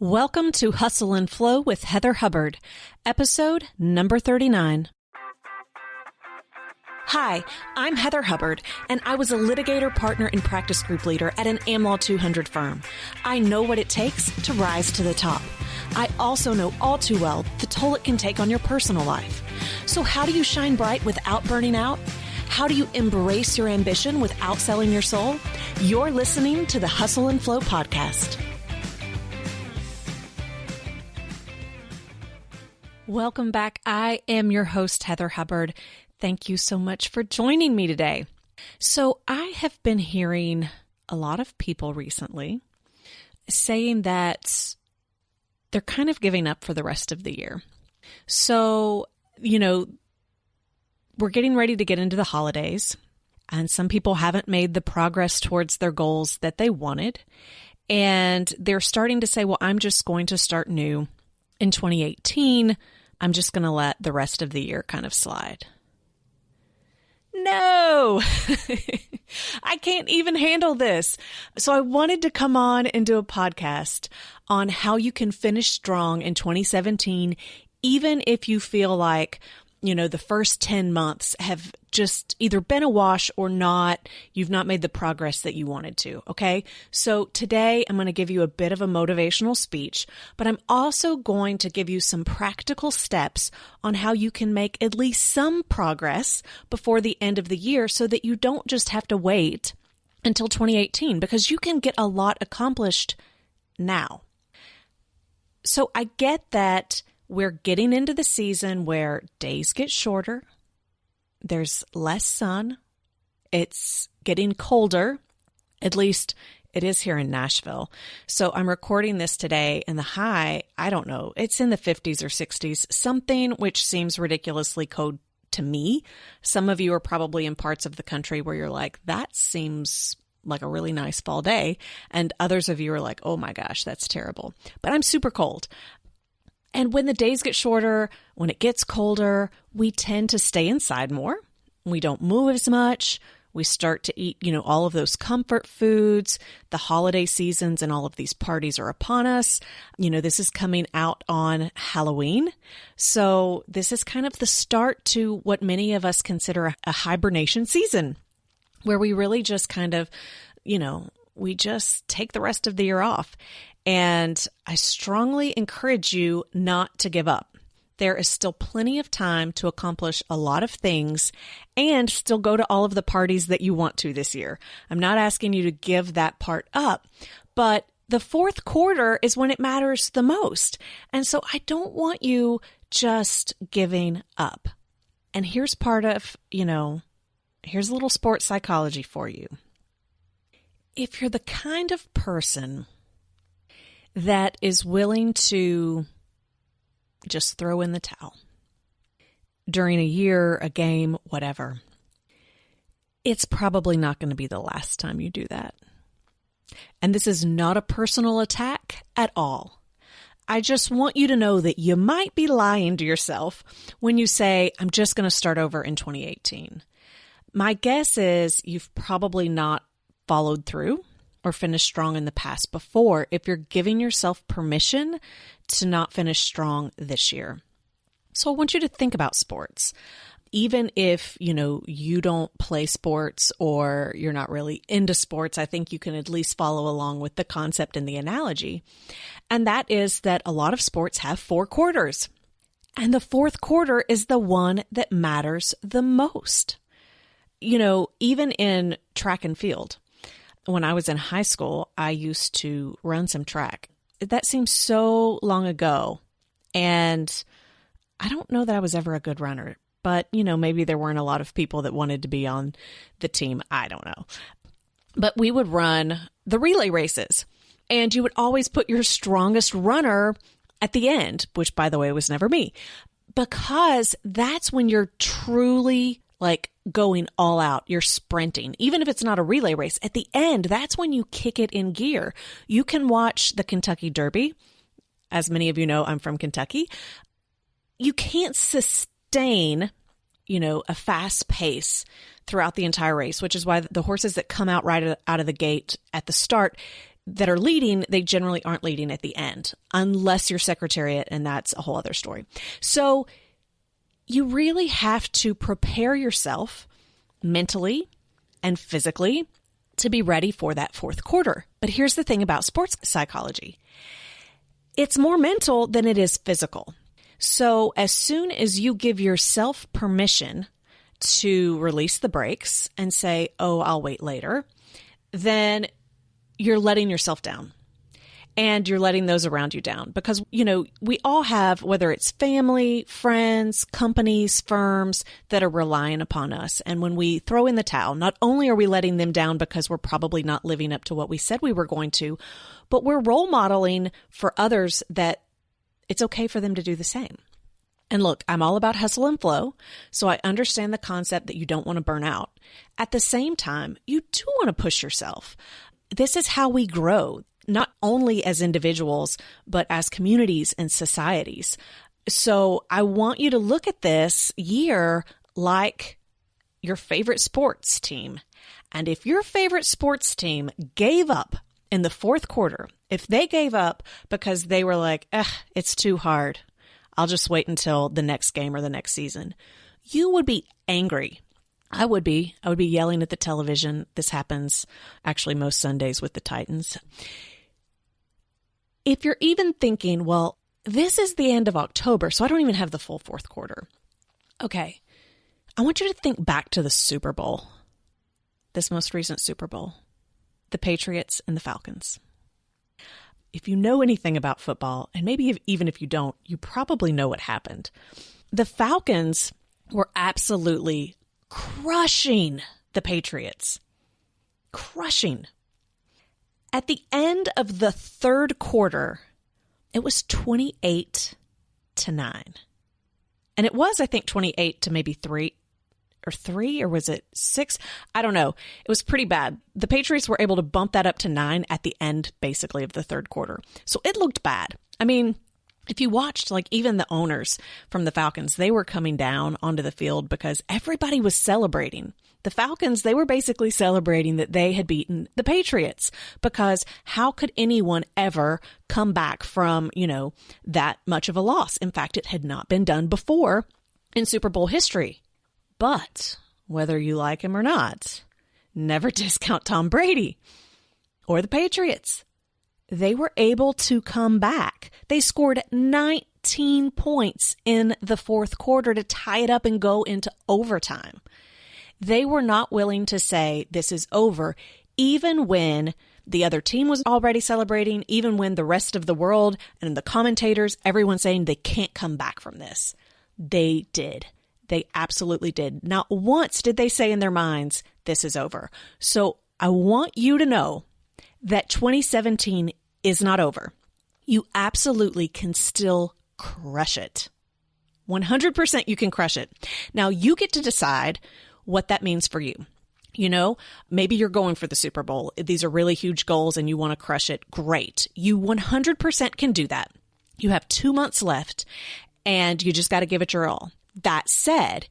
Welcome to Hustle and Flow with Heather Hubbard, episode number 39. Hi, I'm Heather Hubbard, and I was a litigator, partner, and practice group leader at an AmLaw 200 firm. I know what it takes to rise to the top. I also know all too well the toll it can take on your personal life. So how do you shine bright without burning out? How do you embrace your ambition without selling your soul? You're listening to the Hustle and Flow podcast. Welcome back. I am your host, Heather Hubbard. Thank you so much for joining me today. So I have been hearing a lot of people recently saying that they're kind of giving up for the rest of the year. So, we're getting ready to get into the holidays, and some people haven't made the progress towards their goals that they wanted. And they're starting to say, well, I'm just going to start new in 2018. I'm just going to let the rest of the year kind of slide. No, I can't even handle this. So I wanted to come on and do a podcast on how you can finish strong in 2017, even if you feel like, the first 10 months have just either been a wash or not. You've not made the progress that you wanted to. Okay. So today I'm going to give you a bit of a motivational speech, but I'm also going to give you some practical steps on how you can make at least some progress before the end of the year so that you don't just have to wait until 2018, because you can get a lot accomplished now. So I get that we're getting into the season where days get shorter, there's less sun, it's getting colder, at least it is here in Nashville. So I'm recording this today, and the high, I don't know, it's in the 50s or 60s, something which seems ridiculously cold to me. Some of you are probably in parts of the country where you're like, that seems like a really nice fall day, and others of you are like, oh my gosh, that's terrible. But I'm super cold. And when the days get shorter, when it gets colder, we tend to stay inside more. We don't move as much. We start to eat, all of those comfort foods. The holiday seasons and all of these parties are upon us. This is coming out on Halloween. So this is kind of the start to what many of us consider a hibernation season, where we really just kind of, we just take the rest of the year off. And I strongly encourage you not to give up. There is still plenty of time to accomplish a lot of things and still go to all of the parties that you want to this year. I'm not asking you to give that part up, but the fourth quarter is when it matters the most. And so I don't want you just giving up. And here's part of, here's a little sports psychology for you. If you're the kind of person that is willing to just throw in the towel during a year, a game, whatever, it's probably not going to be the last time you do that. And this is not a personal attack at all. I just want you to know that you might be lying to yourself when you say, I'm just going to start over in 2018. My guess is you've probably not followed through or finished strong in the past before if you're giving yourself permission to not finish strong this year. So I want you to think about sports. Even if, you don't play sports or you're not really into sports, I think you can at least follow along with the concept and the analogy. And that is that a lot of sports have 4 quarters. And the fourth quarter is the one that matters the most. Even in track and field, when I was in high school, I used to run some track. That seems so long ago. And I don't know that I was ever a good runner, but, maybe there weren't a lot of people that wanted to be on the team. I don't know. But we would run the relay races, and you would always put your strongest runner at the end, which, by the way, was never me, because that's when you're truly going all out. You're sprinting. Even if it's not a relay race, at the end, that's when you kick it in gear. You can watch the Kentucky Derby. As many of you know, I'm from Kentucky. You can't sustain, a fast pace throughout the entire race, which is why the horses that come out right out of the gate at the start, that are leading, they generally aren't leading at the end, unless you're secretariat, and that's a whole other story. So you really have to prepare yourself mentally and physically to be ready for that fourth quarter. But here's the thing about sports psychology. It's more mental than it is physical. So as soon as you give yourself permission to release the brakes and say, oh, I'll wait later, then you're letting yourself down. And you're letting those around you down because, we all have, whether it's family, friends, companies, firms that are relying upon us. And when we throw in the towel, not only are we letting them down because we're probably not living up to what we said we were going to, but we're role modeling for others that it's okay for them to do the same. And look, I'm all about hustle and flow, so I understand the concept that you don't want to burn out. At the same time, you do want to push yourself. This is how we grow. Not only as individuals, but as communities and societies. So I want you to look at this year like your favorite sports team. And if your favorite sports team gave up in the fourth quarter, if they gave up because they were like, it's too hard, I'll just wait until the next game or the next season, you would be angry. I would be yelling at the television. This happens actually most Sundays with the Titans. If you're even thinking, well, this is the end of October, so I don't even have the full fourth quarter. Okay, I want you to think back to the Super Bowl, this most recent Super Bowl, the Patriots and the Falcons. If you know anything about football, and maybe even if you don't, you probably know what happened. The Falcons were absolutely crushing the Patriots. Crushing. At the end of the third quarter, it was 28-9. And it was, I think, 28 to maybe 3, or was it 6? I don't know. It was pretty bad. The Patriots were able to bump that up to 9 at the end, basically, of the third quarter. So it looked bad. I mean, if you watched, even the owners from the Falcons, they were coming down onto the field because everybody was celebrating. The Falcons, they were basically celebrating that they had beaten the Patriots because how could anyone ever come back from, that much of a loss? In fact, it had not been done before in Super Bowl history. But whether you like him or not, never discount Tom Brady or the Patriots. They were able to come back. They scored 19 points in the fourth quarter to tie it up and go into overtime. They were not willing to say this is over, even when the other team was already celebrating, even when the rest of the world and the commentators, everyone's saying they can't come back from this. They did. They absolutely did. Not once did they say in their minds, this is over. So I want you to know that 2017 is not over. You absolutely can still crush it. 100% you can crush it. Now you get to decide what that means for you. Maybe you're going for the Super Bowl. These are really huge goals and you want to crush it. Great. You 100% can do that. You have 2 months left and you just got to give it your all. That said,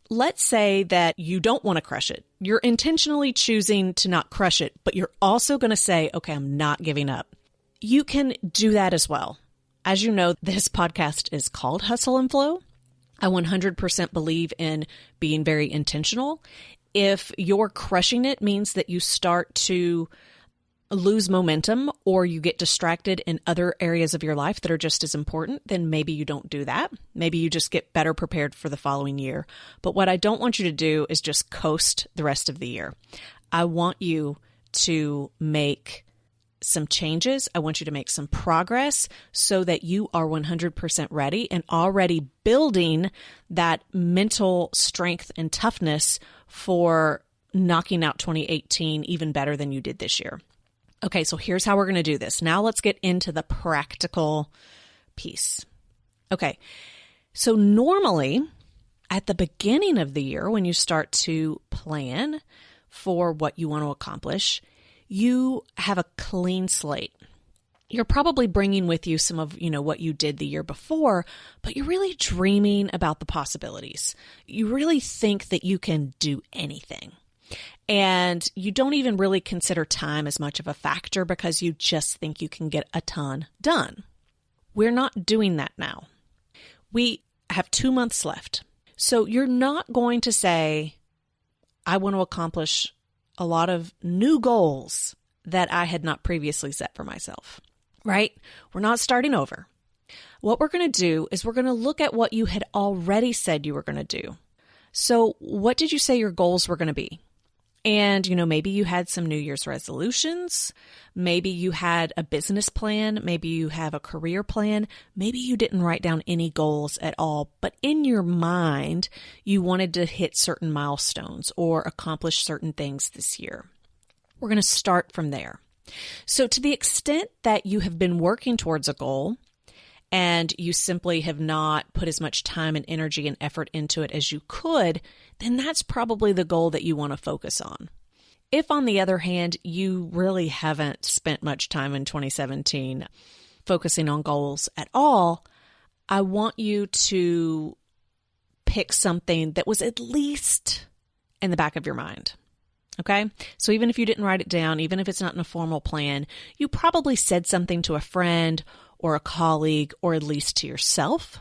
let's say that you don't want to crush it. You're intentionally choosing to not crush it, but you're also going to say, okay, I'm not giving up. You can do that as well. As you know, this podcast is called Hustle and Flow. I 100% believe in being very intentional. If you're crushing it means that you start to lose momentum or you get distracted in other areas of your life that are just as important, then maybe you don't do that. Maybe you just get better prepared for the following year. But what I don't want you to do is just coast the rest of the year. I want you to make some changes. I want you to make some progress so that you are 100% ready and already building that mental strength and toughness for knocking out 2018 even better than you did this year. Okay, so here's how we're going to do this. Now let's get into the practical piece. Okay, so normally at the beginning of the year, when you start to plan for what you want to accomplish, you have a clean slate. You're probably bringing with you some of, what you did the year before, but you're really dreaming about the possibilities. You really think that you can do anything. And you don't even really consider time as much of a factor because you just think you can get a ton done. We're not doing that now. We have 2 months left. So you're not going to say, I want to accomplish a lot of new goals that I had not previously set for myself, right? We're not starting over. What we're going to do is we're going to look at what you had already said you were going to do. So what did you say your goals were going to be? And, maybe you had some New Year's resolutions. Maybe you had a business plan. Maybe you have a career plan. Maybe you didn't write down any goals at all, but in your mind, you wanted to hit certain milestones or accomplish certain things this year. We're going to start from there. So to the extent that you have been working towards a goal and you simply have not put as much time and energy and effort into it as you could, then that's probably the goal that you want to focus on. If, on the other hand, you really haven't spent much time in 2017 focusing on goals at all, I want you to pick something that was at least in the back of your mind. Okay? So even if you didn't write it down, even if it's not in a formal plan, you probably said something to a friend or a colleague, or at least to yourself,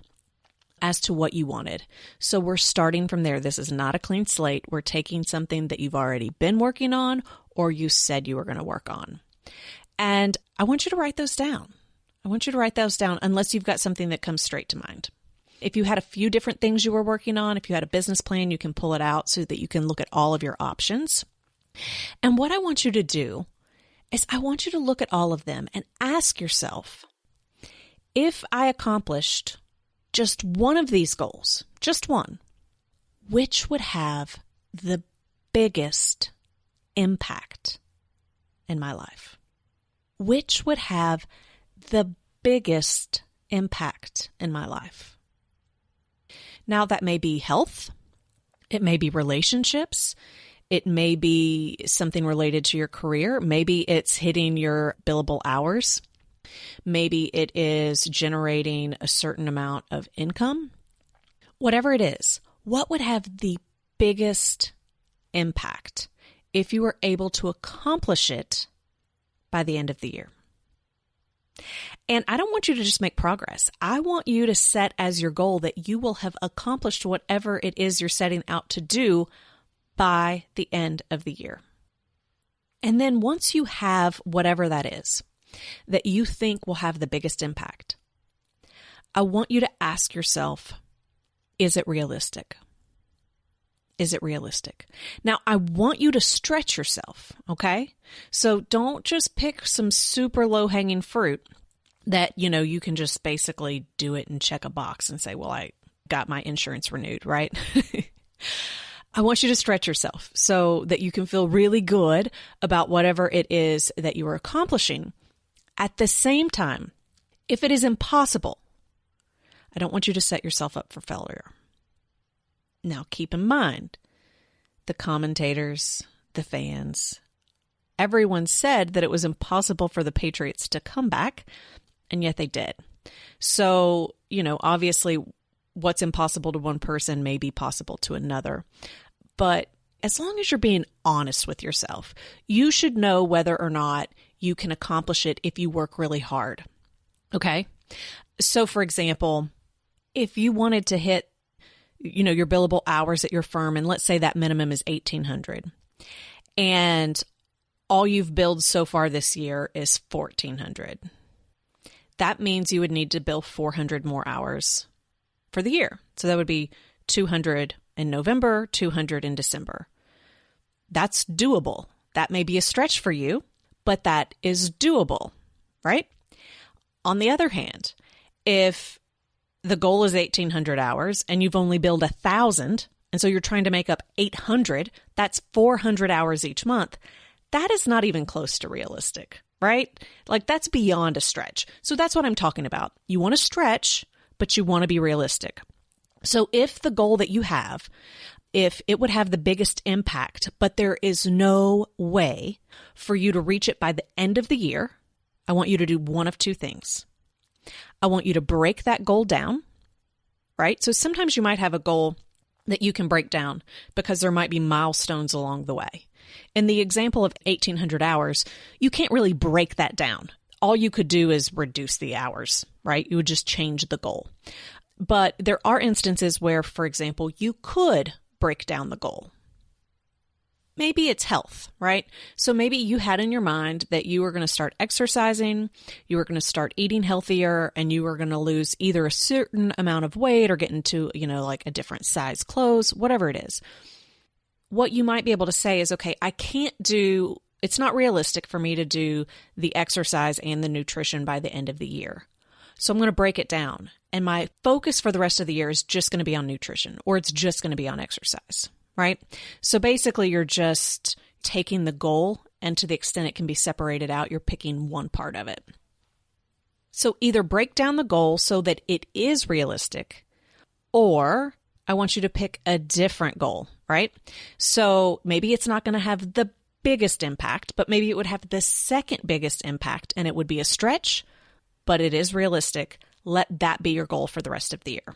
as to what you wanted. So we're starting from there. This is not a clean slate. We're taking something that you've already been working on or you said you were going to work on. And I want you to write those down. I want you to write those down unless you've got something that comes straight to mind. If you had a few different things you were working on, if you had a business plan, you can pull it out so that you can look at all of your options. And what I want you to do is I want you to look at all of them and ask yourself, if I accomplished just one of these goals, just one, which would have the biggest impact in my life? Which would have the biggest impact in my life? Now, that may be health. It may be relationships. It may be something related to your career. Maybe it's hitting your billable hours. Maybe it is generating a certain amount of income. Whatever it is, what would have the biggest impact if you were able to accomplish it by the end of the year? And I don't want you to just make progress. I want you to set as your goal that you will have accomplished whatever it is you're setting out to do by the end of the year. And then once you have whatever that is, that you think will have the biggest impact, I want you to ask yourself, is it realistic? Is it realistic? Now, I want you to stretch yourself, okay? So don't just pick some super low-hanging fruit that, you can just basically do it and check a box and say, well, I got my insurance renewed, right? I want you to stretch yourself so that you can feel really good about whatever it is that you are accomplishing. At the same time, if it is impossible, I don't want you to set yourself up for failure. Now, keep in mind, the commentators, the fans, everyone said that it was impossible for the Patriots to come back, and yet they did. So, obviously, what's impossible to one person may be possible to another. But as long as you're being honest with yourself, you should know whether or not you can accomplish it if you work really hard. Okay? So, for example, if you wanted to hit, your billable hours at your firm, and let's say that minimum is 1,800, and all you've billed so far this year is 1,400, that means you would need to bill 400 more hours for the year. So that would be 200 in November, 200 in December. That's doable. That may be a stretch for you, but that is doable, right? On the other hand, if the goal is 1,800 hours and you've only billed 1,000, and so you're trying to make up 800, that's 400 hours each month. That is not even close to realistic, right? Like, that's beyond a stretch. So that's what I'm talking about. You want to stretch, but you want to be realistic. So if the goal that you have, if it would have the biggest impact, but there is no way for you to reach it by the end of the year, I want you to do one of two things. I want you to break that goal down, right? So sometimes you might have a goal that you can break down because there might be milestones along the way. In the example of 1,800 hours, you can't really break that down. All you could do is reduce the hours, right? You would just change the goal. But there are instances where, for example, you could break down the goal. Maybe it's health, right? So maybe you had in your mind that you were going to start exercising, you were going to start eating healthier, and you were going to lose either a certain amount of weight or get into, like a different size clothes, whatever it is. What you might be able to say is, okay, it's not realistic for me to do the exercise and the nutrition by the end of the year. So I'm going to break it down. And my focus for the rest of the year is just going to be on nutrition, or it's just going to be on exercise. Right? So basically you're just taking the goal, and to the extent it can be separated out, you're picking one part of it. So either break down the goal so that it is realistic, or I want you to pick a different goal, right? So maybe it's not going to have the biggest impact, but maybe it would have the second biggest impact, and it would be a stretch, but it is realistic. Let that be your goal for the rest of the year.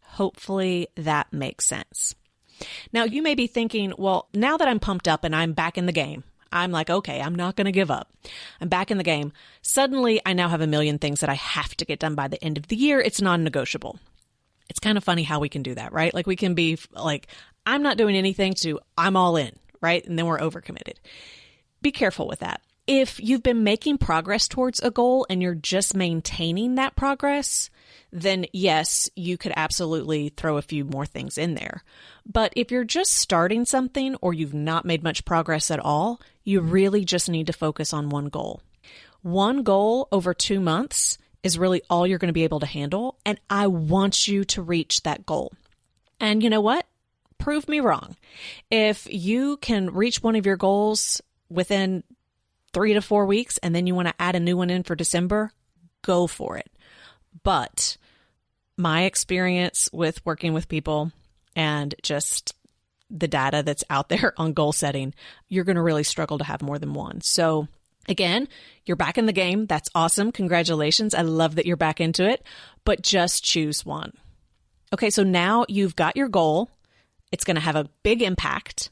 Hopefully that makes sense. Now, you may be thinking, well, now that I'm pumped up and I'm back in the game, I'm like, okay, I'm not going to give up. I'm back in the game. Suddenly, I now have a million things that I have to get done by the end of the year. It's non-negotiable. It's kind of funny how we can do that, right? Like we can be like, I'm not doing anything to I'm all in, right? And then we're overcommitted. Be careful with that. If you've been making progress towards a goal and you're just maintaining that progress, then yes, you could absolutely throw a few more things in there. But if you're just starting something or you've not made much progress at all, you really just need to focus on one goal. One goal over 2 months is really all you're going to be able to handle. And I want you to reach that goal. And you know what? Prove me wrong. If you can reach one of your goals within 3 to 4 weeks, and then you want to add a new one in for December, go for it. But my experience with working with people and just the data that's out there on goal setting, you're going to really struggle to have more than one. So again, you're back in the game. That's awesome. Congratulations. I love that you're back into it, but just choose one. Okay, so now you've got your goal. It's going to have a big impact.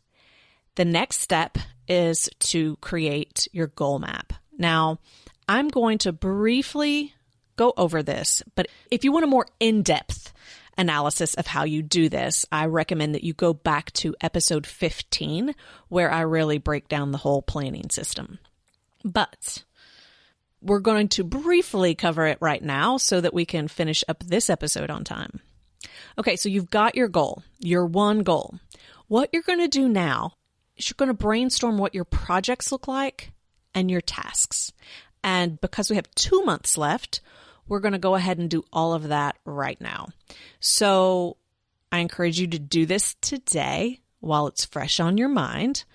The next step is to create your goal map. Now, I'm going to briefly go over this, but if you want a more in-depth analysis of how you do this, I recommend that you go back to episode 15, where I really break down the whole planning system. But we're going to briefly cover it right now so that we can finish up this episode on time. Okay, so you've got your goal, your one goal. What you're going to do now is you're going to brainstorm what your projects look like and your tasks. And because we have 2 months left, we're going to go ahead and do all of that right now. So I encourage you to do this today while it's fresh on your mind,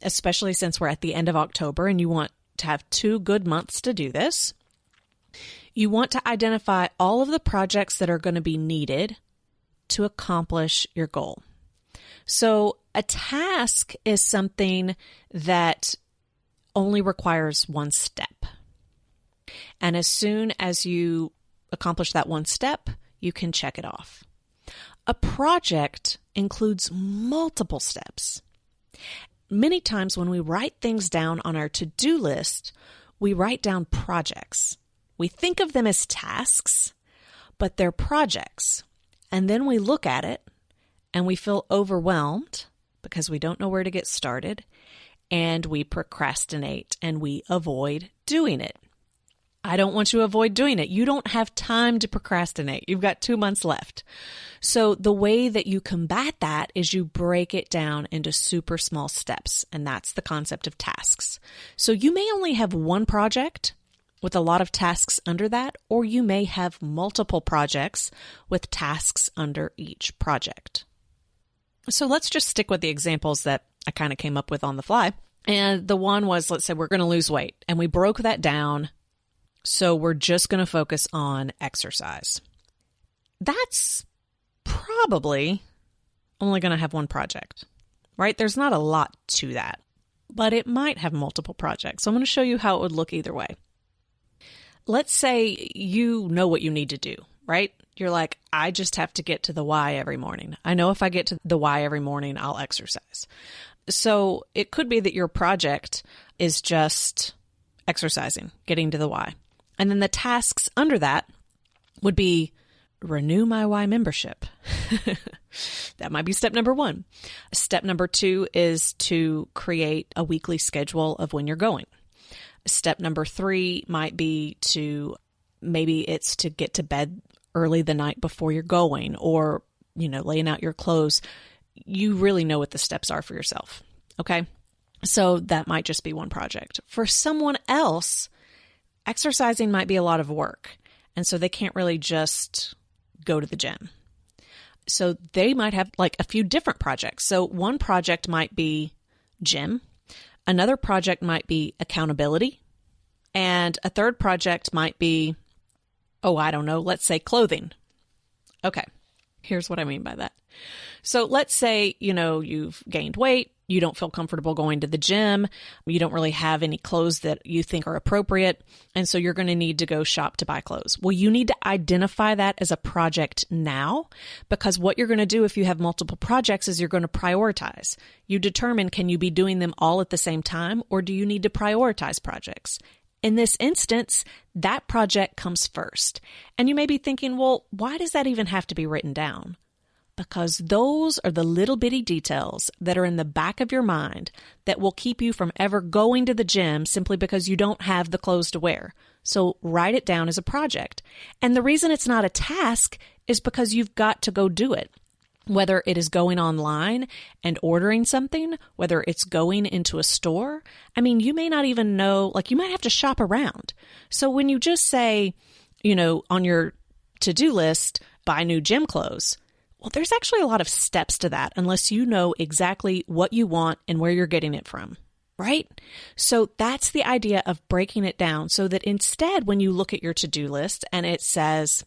especially since we're at the end of October and you want to have 2 good months to do this. You want to identify all of the projects that are going to be needed to accomplish your goal. So a task is something that only requires one step. And as soon as you accomplish that one step, you can check it off. A project includes multiple steps. Many times when we write things down on our to-do list, we write down projects. We think of them as tasks, but they're projects. And then we look at it and we feel overwhelmed because we don't know where to get started, and we procrastinate and we avoid doing it. I don't want you to avoid doing it. You don't have time to procrastinate. You've got 2 months left. So the way that you combat that is you break it down into super small steps, and that's the concept of tasks. So you may only have one project with a lot of tasks under that, or you may have multiple projects with tasks under each project. So let's just stick with the examples that I kind of came up with on the fly. And the one was, let's say we're going to lose weight, and we broke that down. So we're just going to focus on exercise. That's probably only going to have one project, right? There's not a lot to that, but it might have multiple projects. So I'm going to show you how it would look either way. Let's say you know what you need to do, right? You're like, I just have to get to the Y every morning. I know if I get to the Y every morning, I'll exercise. So it could be that your project is just exercising, getting to the Y. And then the tasks under that would be renew my Y membership. That might be step number 1. Step number 2 is to create a weekly schedule of when you're going. Step number 3 might be maybe it's to get to bed early the night before you're going, or, laying out your clothes. You really know what the steps are for yourself. Okay. So that might just be one project. For someone else, exercising might be a lot of work. And so they can't really just go to the gym. So they might have like a few different projects. So one project might be gym. Another project might be accountability. And a third project might be, let's say clothing. Okay. Here's what I mean by that. So let's say, you've gained weight. You don't feel comfortable going to the gym. You don't really have any clothes that you think are appropriate. And so you're going to need to go shop to buy clothes. Well, you need to identify that as a project now, because what you're going to do if you have multiple projects is you're going to prioritize. You determine, can you be doing them all at the same time, or do you need to prioritize projects? In this instance, that project comes first. And you may be thinking, well, why does that even have to be written down? Because those are the little bitty details that are in the back of your mind that will keep you from ever going to the gym simply because you don't have the clothes to wear. So write it down as a project. And the reason it's not a task is because you've got to go do it. Whether it is going online and ordering something, whether it's going into a store. I mean, you may not even know, you might have to shop around. So when you just say, on your to-do list, buy new gym clothes, well, there's actually a lot of steps to that unless you know exactly what you want and where you're getting it from, right? So that's the idea of breaking it down so that instead, when you look at your to-do list and it says,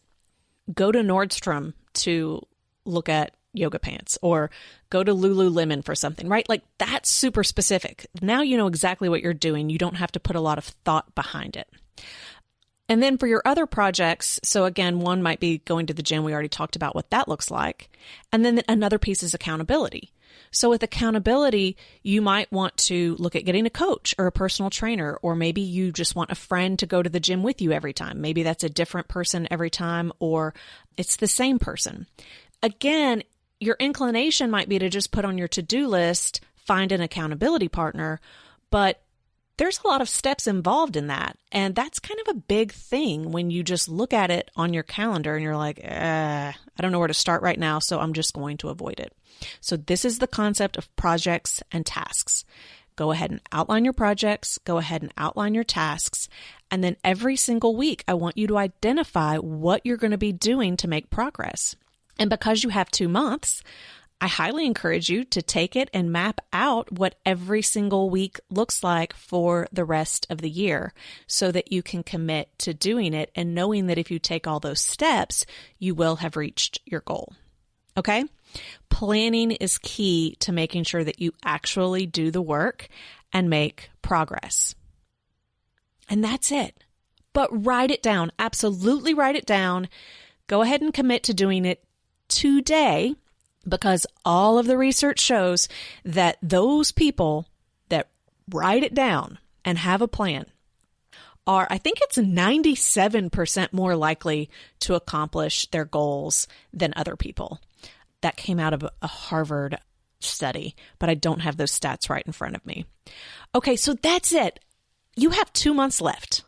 go to Nordstrom to look at yoga pants, or go to Lululemon for something, right? That's super specific. Now you know exactly what you're doing. You don't have to put a lot of thought behind it. And then for your other projects, so again, one might be going to the gym. We already talked about what that looks like. And then another piece is accountability. So with accountability, you might want to look at getting a coach or a personal trainer, or maybe you just want a friend to go to the gym with you every time. Maybe that's a different person every time, or it's the same person. Again, your inclination might be to just put on your to-do list, find an accountability partner, but there's a lot of steps involved in that. And that's kind of a big thing when you just look at it on your calendar and you're like, I don't know where to start right now, so I'm just going to avoid it. So this is the concept of projects and tasks. Go ahead and outline your projects, go ahead and outline your tasks, and then every single week, I want you to identify what you're going to be doing to make progress. And because you have 2 months, I highly encourage you to take it and map out what every single week looks like for the rest of the year so that you can commit to doing it and knowing that if you take all those steps, you will have reached your goal. Okay? Planning is key to making sure that you actually do the work and make progress. And that's it. But write it down. Absolutely write it down. Go ahead and commit to doing it today, because all of the research shows that those people that write it down and have a plan are, I think it's 97% more likely to accomplish their goals than other people. That came out of a Harvard study, but I don't have those stats right in front of me. Okay, so that's it. You have 2 months left.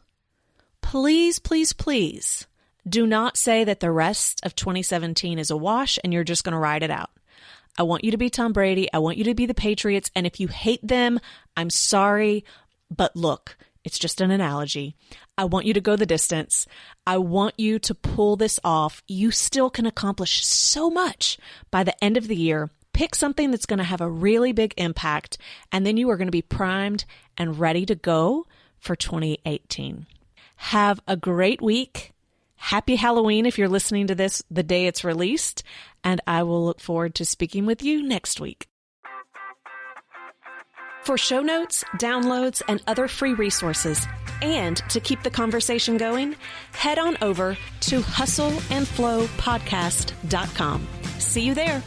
Please, please, please do not say that the rest of 2017 is a wash and you're just going to ride it out. I want you to be Tom Brady. I want you to be the Patriots. And if you hate them, I'm sorry. But look, it's just an analogy. I want you to go the distance. I want you to pull this off. You still can accomplish so much by the end of the year. Pick something that's going to have a really big impact, and then you are going to be primed and ready to go for 2018. Have a great week. Happy Halloween if you're listening to this the day it's released, and I will look forward to speaking with you next week. For show notes, downloads, and other free resources, And to keep the conversation going, head on over to hustleandflowpodcast.com. See you there.